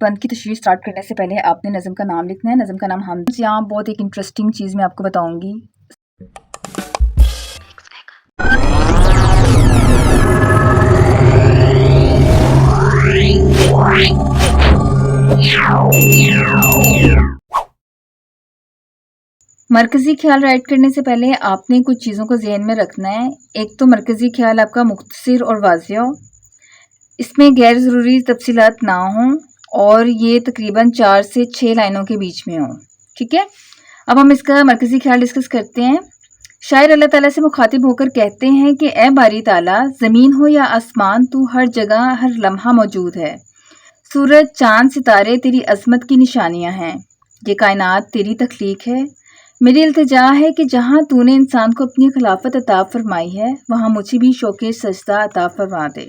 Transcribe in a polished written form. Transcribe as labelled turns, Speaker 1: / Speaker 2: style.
Speaker 1: बंद की तशरीह स्टार्ट करने से पहले आपने नज़म का नाम लिखना है। नज़म का नाम हमद। यहाँ बहुत एक इंटरेस्टिंग चीज़ मैं आपको बताऊंगी। मरकज़ी ख्याल राइट करने से पहले आपने कुछ चीज़ों को जहन में रखना है। एक तो मरकज़ी ख्याल आपका मुख्तसर और वाज़िह हो, इसमें गैर ज़रूरी तफसीलात ना हों और ये तकरीबन 4 से 6 लाइनों के बीच में हो। ठीक है, अब हम इसका मरकज़ी ख्याल डिस्कस करते हैं। शायर अल्लाह ताला से मुखातिब होकर कहते हैं कि ए बारी ताला, ज़मीन हो या आसमान, तू हर जगह हर लम्हा मौजूद है। सूरज, चाँद, सितारे तेरी अज़मत की निशानियाँ हैं। ये कायनात तेरी तख्लीक है। मेरी इल्तिजा है कि जहाँ तूने इंसान को अपनी खिलाफत अता फरमाई है, वहाँ मुझे भी शौक़े सजदा अता फरमा दे।